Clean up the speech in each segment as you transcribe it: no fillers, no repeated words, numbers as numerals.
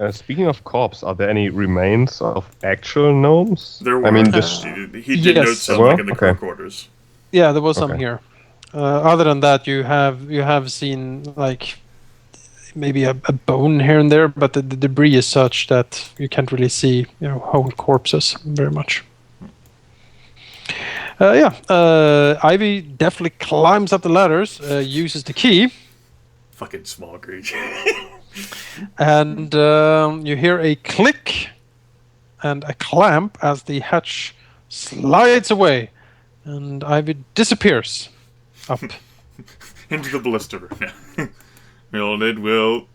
Speaking of corpse, are there any remains of actual gnomes? There were. I mean, He did note Yes. some, like in the Okay. crew quarters. Yeah, there was some Okay. here. Other than that, you have seen like maybe a bone here and there, but the debris is such that you can't really see whole corpses very much. Ivy definitely climbs up the ladders, uses the key, Fucking small creature. and you hear a click and a clamp as the hatch slides away, and Ivy disappears up. Into the blister room. Rilinid will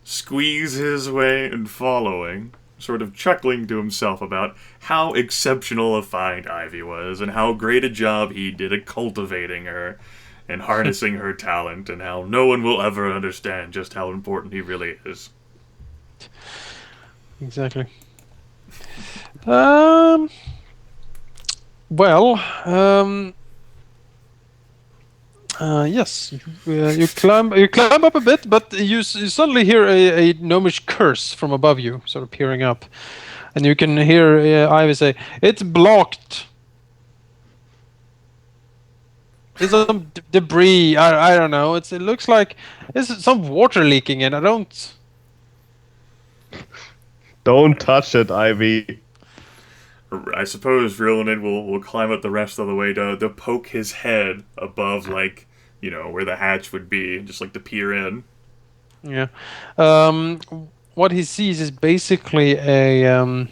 squeeze his way and following, sort of chuckling to himself about how exceptional a find Ivy was, and how great a job he did at cultivating her and harnessing her talent, and how no one will ever understand just how important he really is. Exactly. Yes, you climb up a bit, but you suddenly hear a gnomish curse from above you, sort of peering up, and you can hear Ivy say, "It's blocked." There's some debris. I don't know. It looks like there's some water leaking in. Don't touch it, Ivy. I suppose Rilinid will climb up the rest of the way to poke his head above, like, where the hatch would be, just like to peer in. Yeah. What he sees is basically a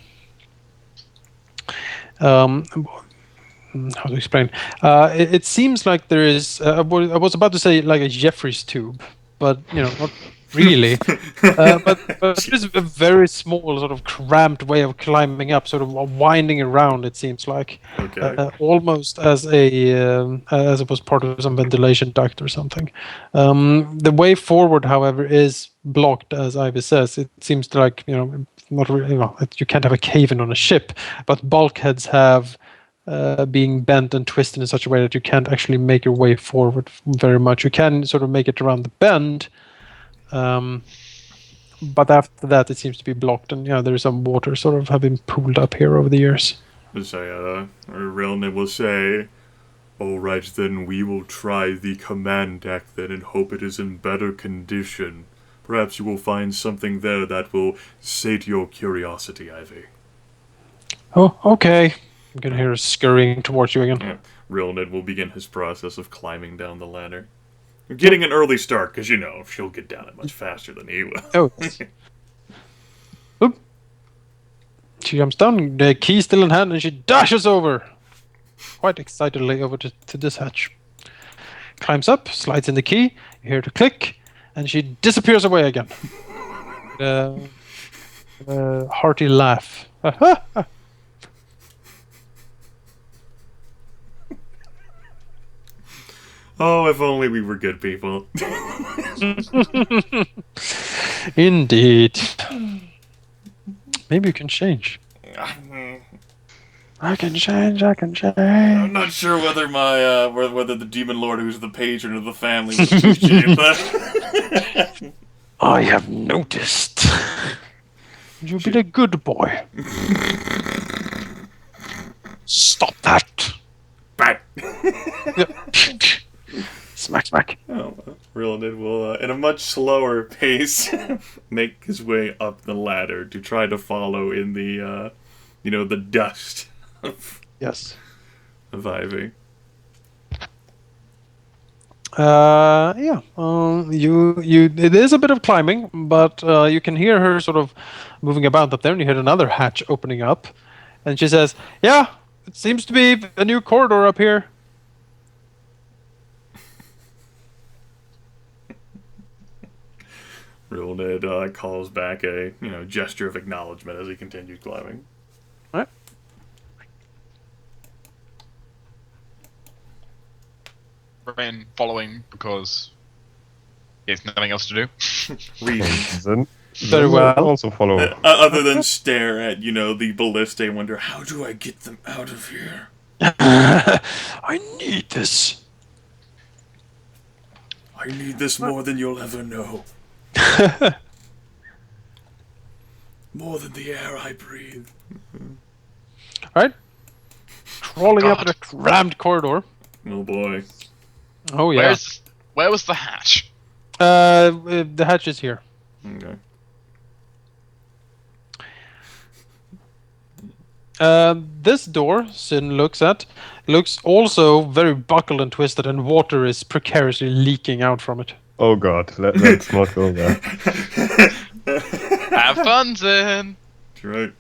how to explain? It seems like there is. I was about to say like a Jeffrey's tube, but not really. But there's a very small, sort of cramped way of climbing up, sort of winding around. It seems like, almost as it was part of some ventilation duct or something. The way forward, however, is blocked, as Ivy says. It seems like not really. You can't have a cave-in on a ship, but bulkheads have. Being bent and twisted in such a way that you can't actually make your way forward very much. You can sort of make it around the bend, but after that it seems to be blocked, and there's some water sort of have been pooled up here over the years. So, Rilinid will say, "All right, then we will try the command deck then and hope it is in better condition. Perhaps you will find something there that will sate your curiosity, Ivy." Oh, okay. You can hear her scurrying towards you again. Yeah. Rilinid will begin his process of climbing down the ladder. You're getting an early start, because she'll get down it much faster than he will. Oh. Oop. She comes down, the key still in hand, and she dashes over, quite excitedly, over to this hatch. Climbs up, slides in the key, you hear the click, and she disappears away again. Hearty laugh. Oh, if only we were good people. Indeed. Maybe you can change. I can change. I'm not sure whether my whether the demon lord who's the patron of the family would appreciate that. I have noticed. You've been a good boy. Stop that. Bang. Smack. Oh, Rilinid will, at a much slower pace, make his way up the ladder to try to follow in the, the dust of Ivy. It is a bit of climbing, but you can hear her sort of moving about up there, and you hear another hatch opening up, and she says, "Yeah, it seems to be a new corridor up here." Rilinid calls back a gesture of acknowledgement as he continues climbing. All right. Remain following because he has nothing else to do. Reason. Very well. Also follow. Other than stare at the ballista and wonder, how do I get them out of here? I need this. I need this more than you'll ever know. More than the air I breathe. Right? Crawling up God. in a crammed corridor. Oh boy. Oh yeah. Where was the hatch? The hatch is here. Okay. This door, Zyn looks also very buckled and twisted, and water is precariously leaking out from it. Oh god, let's not go there. Have fun, Zyn. That's right.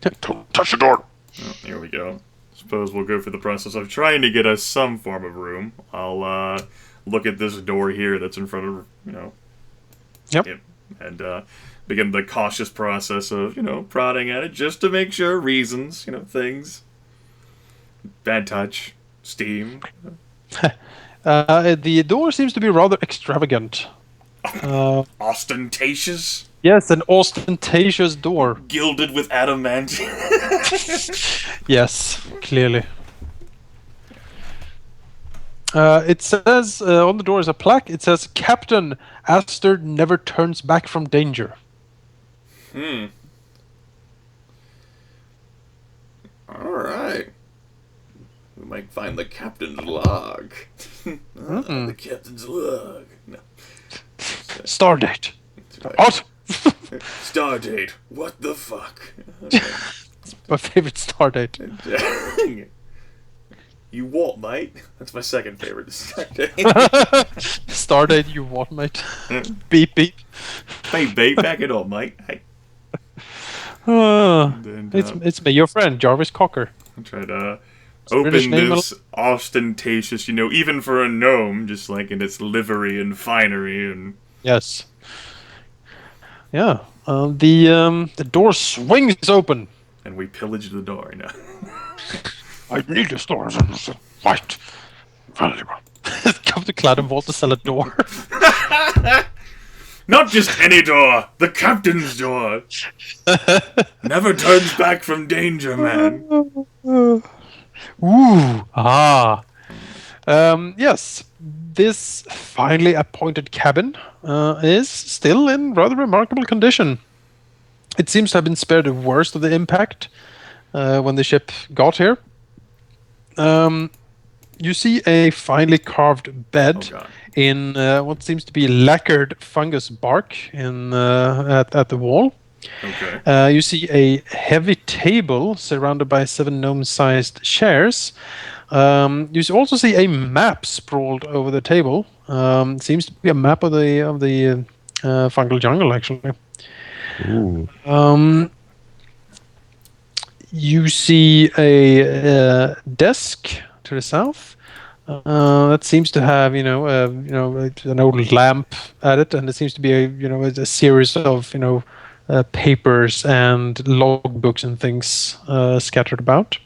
Don't touch the door. Oh, here we go. Suppose we'll go through the process of trying to get us some form of room. I'll look at this door here that's in front of, Yep. and begin the cautious process of, prodding at it just to make sure reasons, things. Bad touch, steam. The door seems to be rather extravagant. Ostentatious, Yes, an ostentatious door. gilded with adamant. Yes, clearly. It says on the door is a plaque. It says, "Captain Aster never turns back from danger." Alright. We might find the captain's log. The captain's log. No. Stardate. That's right. What? Stardate. What the fuck? My favorite Stardate. You what, mate? That's my second favorite. Stardate. Stardate, you what, mate? Beep beep. Hey, babe, back it up, mate. Hey. And, It's me, your friend Jarvis Cocker. I try to British open name this ostentatious, even for a gnome, just like in its livery and finery and. Yes. Yeah. The door swings open. And we pillage the door. No. I need the stores in the light. Valuable. Come to Claddenwall to sell a door. Not just any door, the captain's door. Never turns back from danger, man. Ooh. Ah. Yes. This finely appointed cabin is still in rather remarkable condition. It seems to have been spared the worst of the impact when the ship got here. You see a finely carved bed in what seems to be lacquered fungus bark at the wall. Okay. You see a heavy table surrounded by 7 gnome-sized chairs. You also see a map sprawled over the table. Seems to be a map of the fungal jungle, actually. Ooh. You see a desk to the south that seems to have an old lamp at it, and it seems to be a series of papers and logbooks and things scattered about.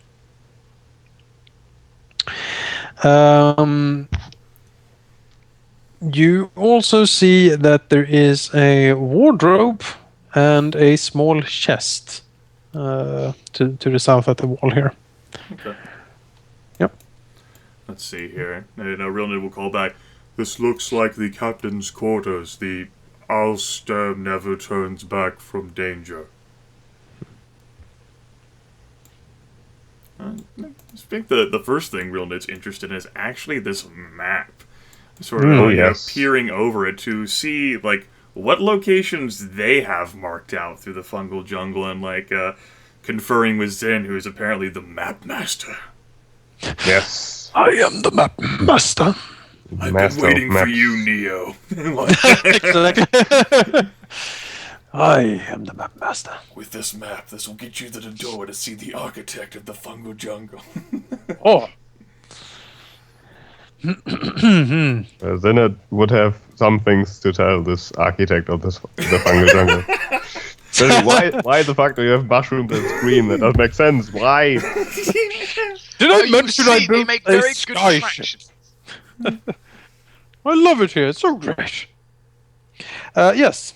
You also see that there is a wardrobe and a small chest to the south at the wall here. Okay. Yep. Let's see here. Rilinid will call back. This looks like the captain's quarters. The Ulster never turns back from danger. I think the first thing Rilinid's interested in is actually this map. Sort of peering over it to see what locations they have marked out through the fungal jungle, and conferring with Zyn, who is apparently the map master. Yes. I am the map master. I've Master been waiting of for maps. you, Neo. Exactly. I am the map master. With this map, this will get you to the door to see the architect of the fungal jungle. Oh. Then it would have some things to tell this architect of the fungal jungle. Especially why the fuck do you have mushrooms and screen? That doesn't make sense. Why? Did I mention I they built make a very good sky distractions. ship? I love it here. It's so great. Yes.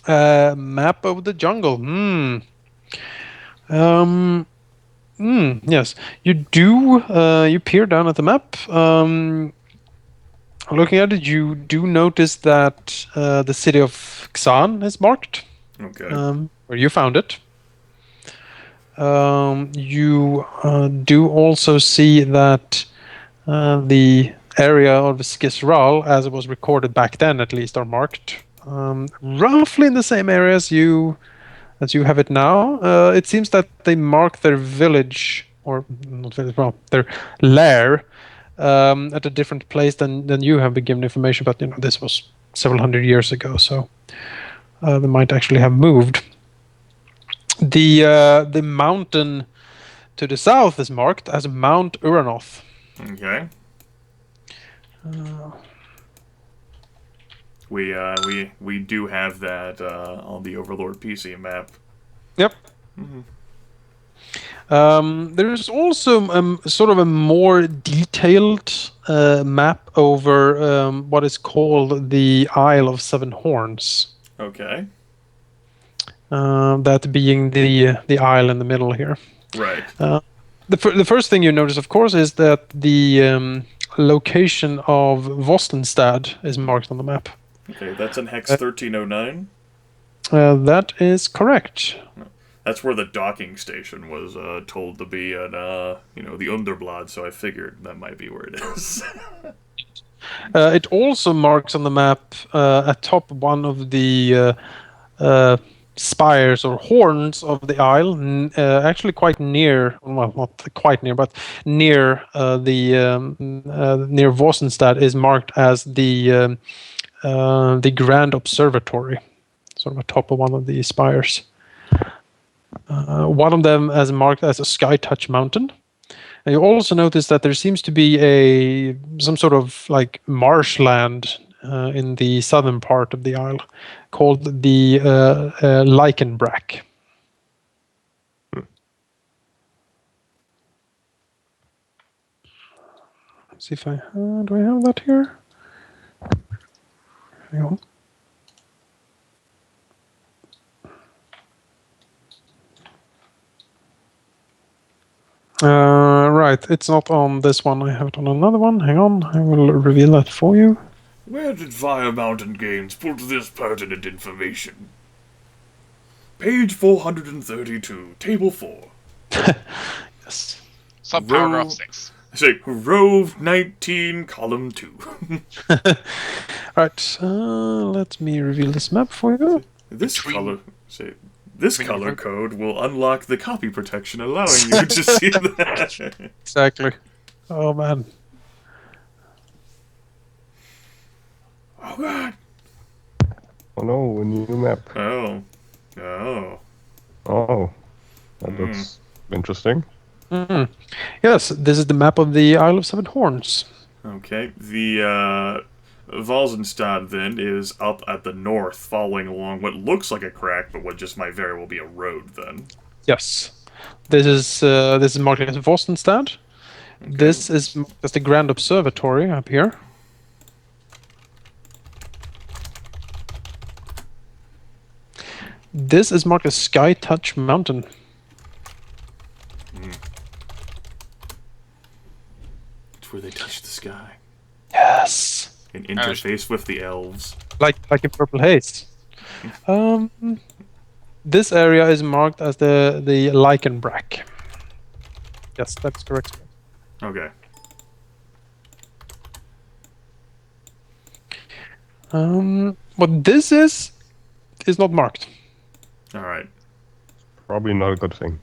Map of the jungle. Yes. You do. You peer down at the map. Looking at it, you do notice that the city of Xan is marked. Okay. where you found it. You do also see that the area of Skisral, as it was recorded back then at least, are marked roughly in the same area as you have it now. It seems that they mark their village, or not village, well, their lair, at a different place than you have been given information. But this was several hundred years ago, so they might actually have moved. The mountain to the south is marked as Mount Uranoth. Okay. We do have that on the Overlord PC map. Yep. There is also sort of a more detailed map over what is called the Isle of Seven Horns. Okay. That being the isle in the middle here. Right. The first thing you notice, of course, is that the location of Vostenstad is marked on the map. Okay, that's in Hex 1309. That is correct. That's where the docking station was told to be at, the Underblad, so I figured that might be where it is. It also marks on the map atop one of the spires or horns of the isle, actually quite near, well, not quite near, but near near Vosenstad is marked as the Grand Observatory, sort of atop of one of the spires. One of them is marked as a Sky Touch Mountain. And you also notice that there seems to be some sort of like marshland in the southern part of the isle called the Lycanbrack. Let's see if do I have that here? Hang on. Right, it's not on this one. I have it on another one. Hang on, I will reveal that for you. Where did Fire Mountain Games put this pertinent information? Page 432, Table 4. Yes. Subparagraph 6. Say, Rove 19, Column 2. Right, let me reveal this map for you. This color code will unlock the copy protection, allowing you to see that. Exactly. Oh man. Oh god. Oh no, a new map. Oh. Oh, that looks interesting. Yes, this is the map of the Isle of Seven Horns. Okay, the Valsenstad then is up at the north, following along what looks like a crack, but what just might very well be a road then. Yes, this is marked as Vostenstad. Okay. This is the Grand Observatory up here. This is marked as Sky Touch Mountain. It's where they touch the sky. Yes. An interface with the elves. Like in Purple Haze. This area is marked as the Lycanbrack. Yes, that's correct. Okay. What this is not marked. All right. Probably not a good thing.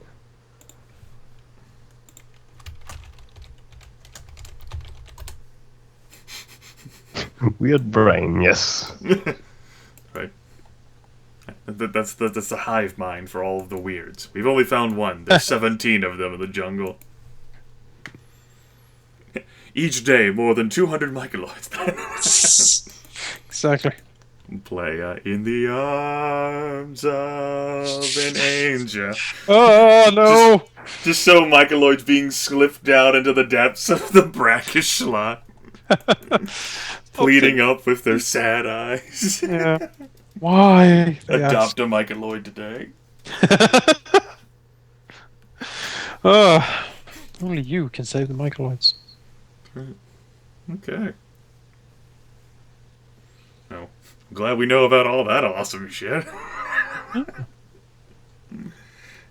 Weird brain, yes. Right. That's the hive mind for all of the weirds. We've only found one. There's 17 of them in the jungle. Each day, more than 200 mycoloids. Exactly. Play in the arms of an angel. Oh no! Just so mycoloids being slipped down into the depths of the brackish slot. Pleading up with their sad eyes. Yeah. Why? Adopt a mycoloid today. Only you can save the mycoloids. Okay. Well, I'm glad we know about all that awesome shit.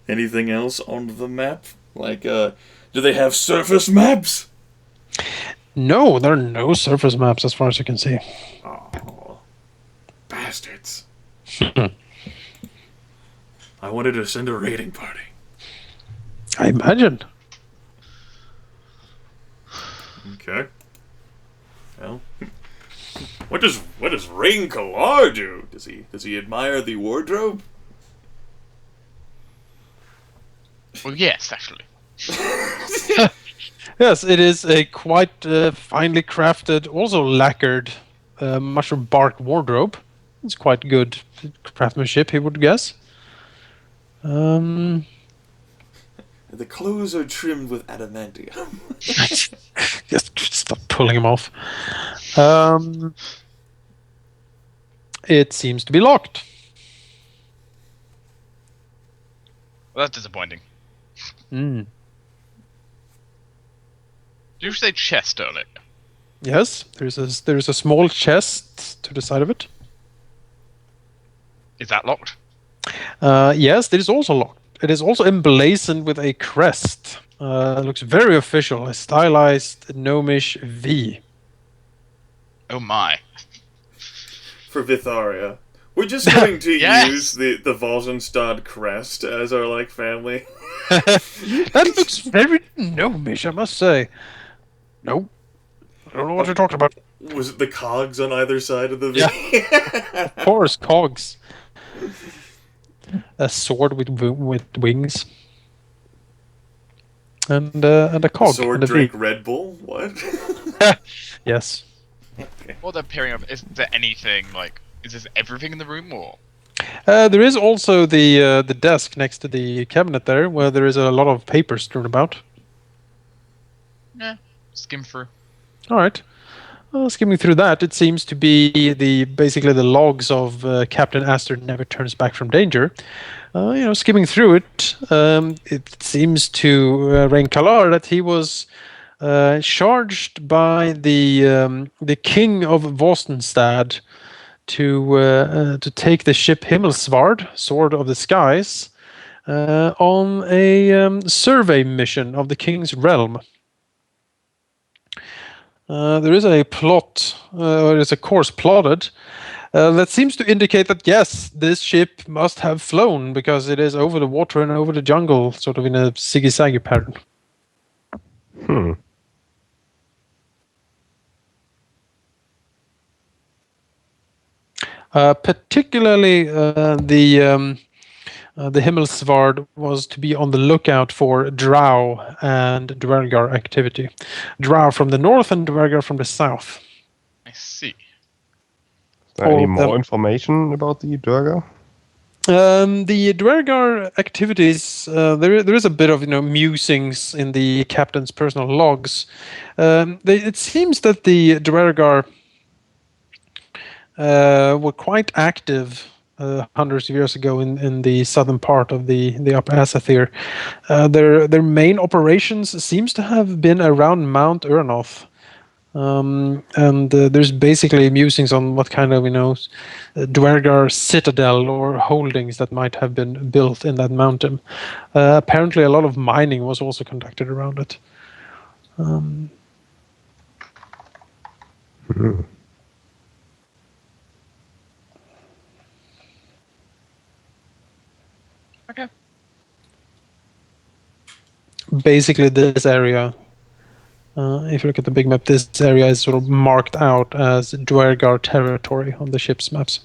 Anything else on the map? Like, do they have surface maps? No, there are no surface maps as far as you can see. Oh, bastards. I wanted to send a raiding party. I imagine. Okay. Well, what does Rae'nkalar do? Does he admire the wardrobe? Well, yes, actually. Yes, it is a quite finely crafted, also lacquered mushroom bark wardrobe. It's quite good craftsmanship, he would guess. The clothes are trimmed with adamantium. Just stop pulling him off. It seems to be locked. Well, that's disappointing. Mm. Did you say chest earlier? Yes, there's a small chest to the side of it. Is that locked? Yes, it is also locked. It is also emblazoned with a crest. It looks very official, a stylized gnomish V. Oh my. For Vytharia. We're just going to Yes! use the Volzenstad crest as our, like, family. That looks very gnomish, I must say. Nope. I don't know what you're talking about. Was it the cogs on either side of the V? Yeah. Of course, cogs. A sword with wings. And a cog. Sword and a drank V. Red Bull? What? Yes. What they're pairing up, is there anything, like, is this everything in the room, or? There is also the desk next to the cabinet there, where there is a lot of papers strewn about. Yeah, skim through. All right. Skimming through that, it seems to be basically the logs of Captain Astor never turns back from danger. Skimming through it, it seems to Rae'nkalar that he was charged by the king of Vostenstad to take the ship Himmelsvard, Sword of the Skies, on a survey mission of the king's realm. There is a plot, or there's a course plotted, that seems to indicate that yes, this ship must have flown because it is over the water and over the jungle, sort of in a ziggy-zaggy pattern. Particularly, the Himmelsvard was to be on the lookout for drow and dwergar activity. Drow from the north and dwergar from the south. I see. Is there any more information about the Durga? The dwergar activities, there is a bit of musings in the captain's personal logs. It seems that the dwergar were quite active hundreds of years ago in the southern part of the Upper Asathir. Their main operations seems to have been around Mount Urnoth. And there's basically musings on what kind of dwergar citadel or holdings that might have been built in that mountain. Apparently a lot of mining was also conducted around it. Okay. Basically this area, if you look at the big map, this area is sort of marked out as dwergar territory on the ship's maps.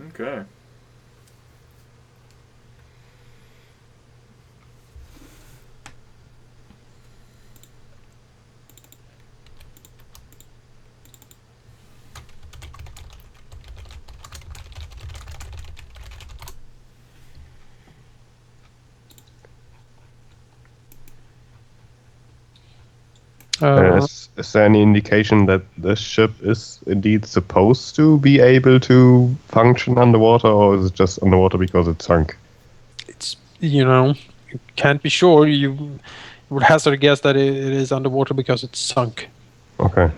Okay. Is there any indication that the ship is indeed supposed to be able to function underwater, or is it just underwater because it's sunk? It's, you can't be sure. You would hazard a guess that it is underwater because it's sunk. Okay.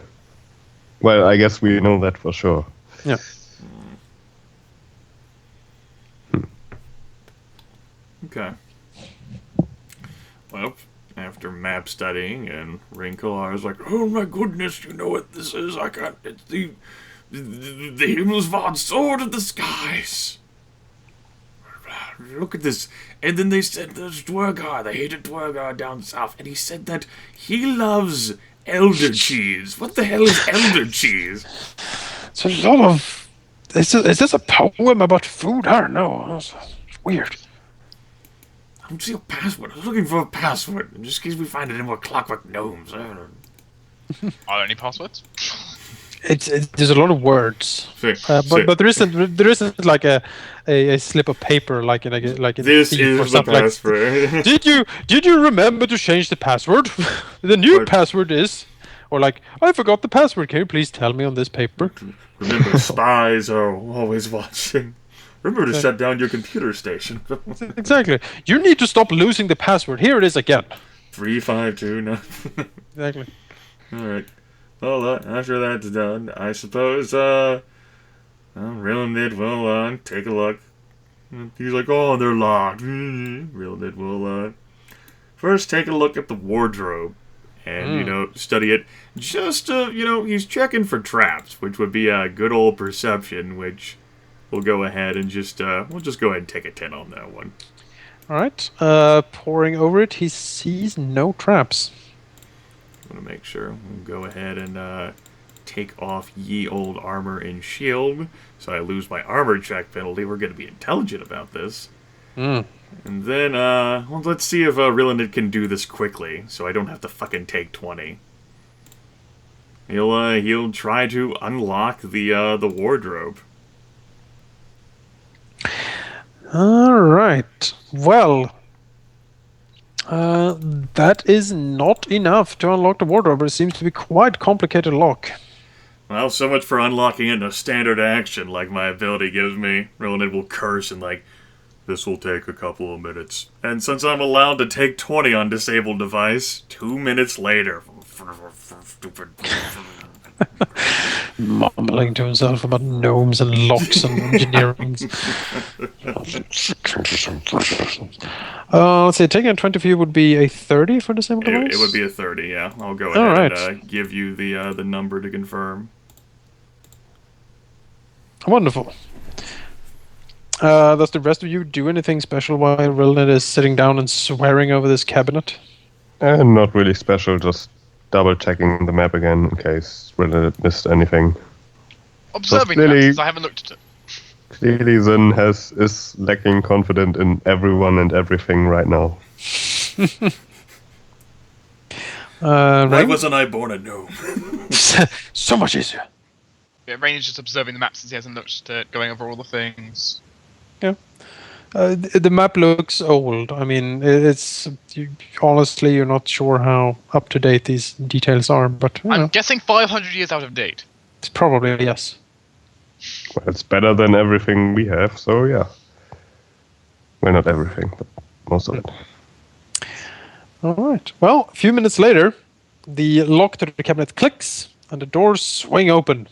Well, I guess we know that for sure. Yeah. Okay. Well, after map studying, and Rae'nkalar is like, "Oh my goodness, you know what this is? I can't. It's the Himmelsvard sword of the skies. Look at this." And then they said there's Dwergar. They hated Dwergar down south, and he said that he loves elder cheese. What the hell is elder cheese? It's a lot of. Is this a poem about food? I don't know. It's weird. I don't see a password. I was looking for a password, just in case we find it in more clockwork gnomes. I don't know. Are there any passwords? There's a lot of words, but there isn't like a slip of paper like in This Thief is or the something like. password. Did you remember to change the password? The new password is, or like, I forgot the password. Can you please tell me on this paper? Remember, spies are always watching. Remember to shut down your computer station. Exactly. You need to stop losing the password. Here it is again. 3529. Exactly. Alright. Well, after that's done, I suppose, Rilinid will, take a look. He's like, oh, they're locked. Rilinid will, first take a look at the wardrobe. And, study it. Just, he's checking for traps, which would be a good old perception, which we'll go ahead and we'll just go ahead and take a 10 on that one. Alright. Poring over it, he sees no traps. I want to make sure. We'll go ahead and take off ye old armor and shield, so I lose my armor check penalty. We're going to be intelligent about this. And then, let's see if Rilinid can do this quickly, so I don't have to fucking take 20. He'll try to unlock the wardrobe. All right. Well, that is not enough to unlock the wardrobe. It seems to be quite complicated lock. Well, so much for unlocking it in a standard action like my ability gives me. Rilinid will curse and this will take a couple of minutes. And since I'm allowed to take 20 on disabled device, 2 minutes later. Stupid. Mumbling to himself about gnomes and locks and engineering. Let's see, taking a 20 for you would be a 30 for disabled device? It would be a 30, yeah. I'll go ahead and give you the number to confirm. Wonderful. Does the rest of you do anything special while Rilinid is sitting down and swearing over this cabinet? Not really special, just double checking the map again in case Rilinid missed anything. Observing the maps, I haven't looked at it. Clearly Zyn is lacking confidence in everyone and everything right now. Why wasn't I born a gnome? So much easier. Yeah, Rain is just observing the map since he hasn't looked at it, going over all the things. Yeah. The map looks old. I mean, honestly, you're not sure how up to date these details are, but I'm guessing 500 years out of date. It's probably yes. Well, it's better than everything we have, so yeah. Well, not everything, but most of it. All right. Well, a few minutes later, the lock to the cabinet clicks and the doors swing open.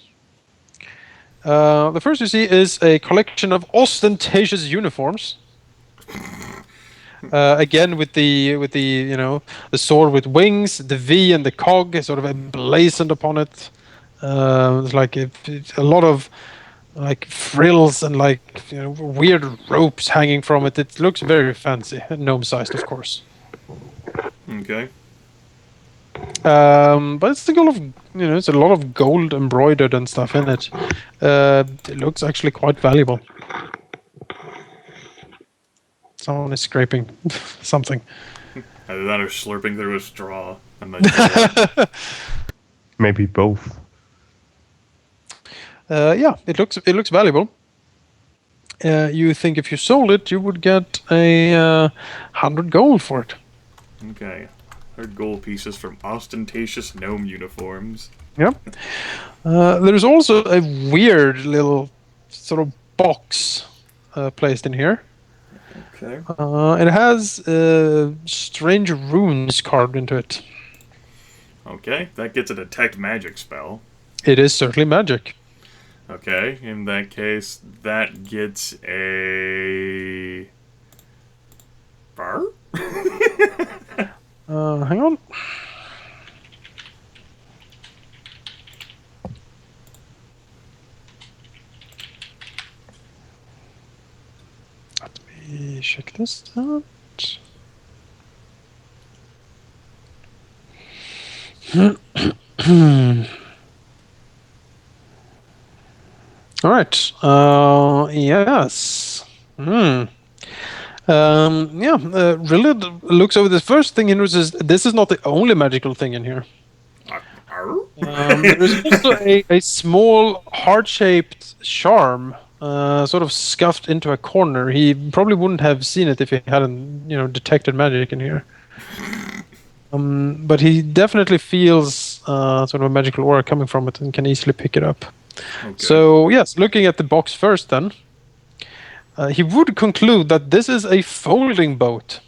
The first you see is a collection of ostentatious uniforms. Again, with the the sword with wings, the V and the cog is sort of emblazoned upon it. There's like a lot of frills and weird ropes hanging from it. It looks very fancy, gnome-sized, of course. Okay. But it's it's a lot of gold embroidered and stuff in it. It looks actually quite valuable. Someone is scraping something. Either that or slurping through a straw. Maybe both. Yeah, it looks valuable. You think if you sold it, you would get 100 gold for it. Okay. 100 gold pieces from ostentatious gnome uniforms. Yep. There's also a weird little sort of box placed in here. Okay. It has strange runes carved into it. Okay, that gets a detect magic spell. It is certainly magic. Okay, in that case, that gets a... bar? Hang on. Let me check this out. All right. Yes. Rilinid looks over this first thing he notices. This is not the only magical thing in here. There's also a small heart-shaped charm, sort of scuffed into a corner. He probably wouldn't have seen it if he hadn't, detected magic in here. But he definitely feels sort of a magical aura coming from it and can easily pick it up. Okay. So, yes, looking at the box first then, he would conclude that this is a folding boat.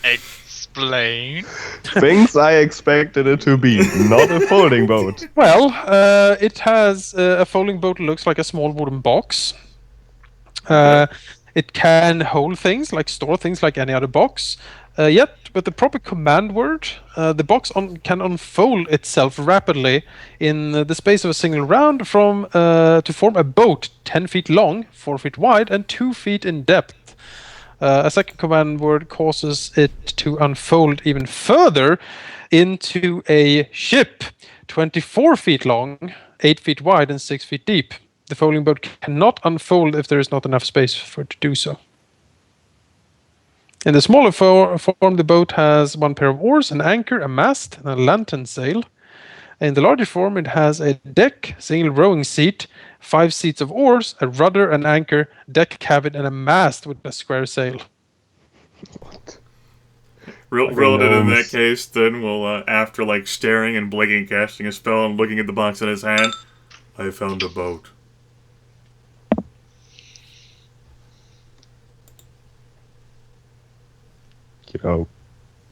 Explain. Things I expected it to be, not a folding boat. Well, it has a folding boat looks like a small wooden box. It can hold things, store things like any other box. Yet, with the proper command word, the box can unfold itself rapidly in the space of a single round to form a boat 10 feet long, 4 feet wide, and 2 feet in depth. A second command word causes it to unfold even further into a ship 24 feet long, 8 feet wide, and 6 feet deep. The folding boat cannot unfold if there is not enough space for it to do so. In the smaller form, the boat has one pair of oars, an anchor, a mast, and a lantern sail. In the larger form, it has a deck, single rowing seat, 5 seats of oars, a rudder, an anchor, deck cabin, and a mast with a square sail. What? Rilinid in that case, then will, after staring and blinking, casting a spell, and looking at the box in his hand, I found a boat.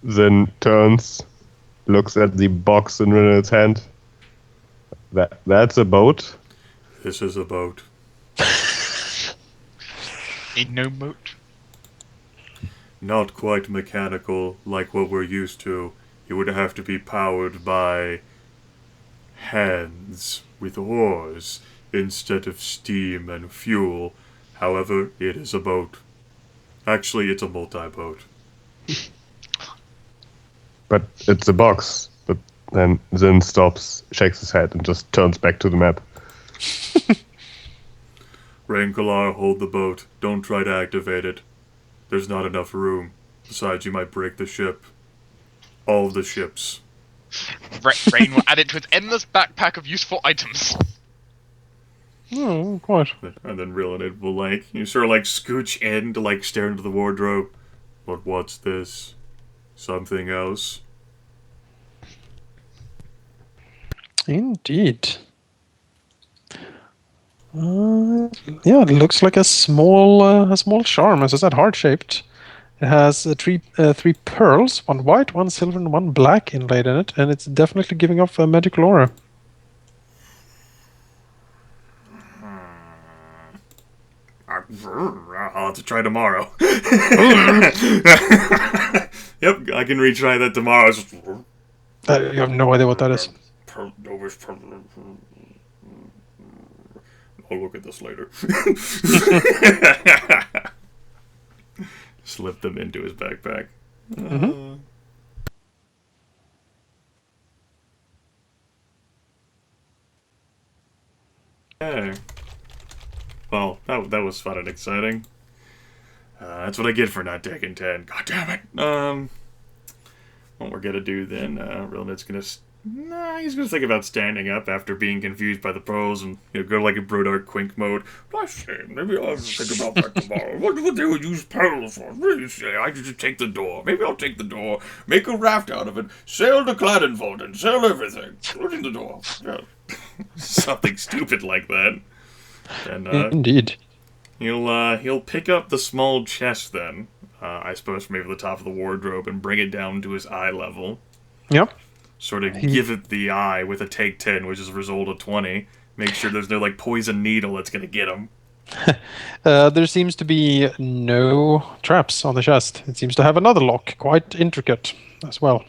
Then turns, looks at the box in Rilinid's hand. That's a boat? This is a boat. Ain't no boat. Not quite mechanical like what we're used to. It would have to be powered by hands with oars instead of steam and fuel. However, it is a boat. Actually, it's a multi-boat. But it's a box. But then Zyn stops, shakes his head, and just turns back to the map. Rae'nkalar, hold the boat. Don't try to activate it. There's not enough room. Besides, you might break the ship. All of the ships. Rain will add it to its endless backpack of useful items. Oh, quite. And then Rilinid will scooch in to stare into the wardrobe. But what's this? Something else? Indeed. It looks like a small charm. As I said, heart-shaped. It has three pearls, one white, one silver, and one black inlaid in it, and it's definitely giving off a magical aura. I'll have to try tomorrow. Yep, I can retry that tomorrow. You have no idea what that is. I'll look at this later. Slip them into his backpack. Okay. Well, that was fun and exciting. That's what I get for not taking 10. God damn it. What we're gonna do then, Rilinid's gonna... he's gonna think about standing up after being confused by the pearls and go like a Brodark Quink mode. I say, maybe I'll think about that tomorrow. What do they use pearls for? What do you say? I should just take the door. Maybe I'll take the door, make a raft out of it, sail to Cladenvold and sell everything, including the door. Yeah. Something stupid like that. And Indeed. he'll pick up the small chest then. I suppose, maybe the top of the wardrobe and bring it down to his eye level. Yep. Sort of give it the eye with a take 10, which is a result of 20. Make sure there's no like poison needle that's gonna get him. There seems to be no traps on the chest. It seems to have another lock, quite intricate as well.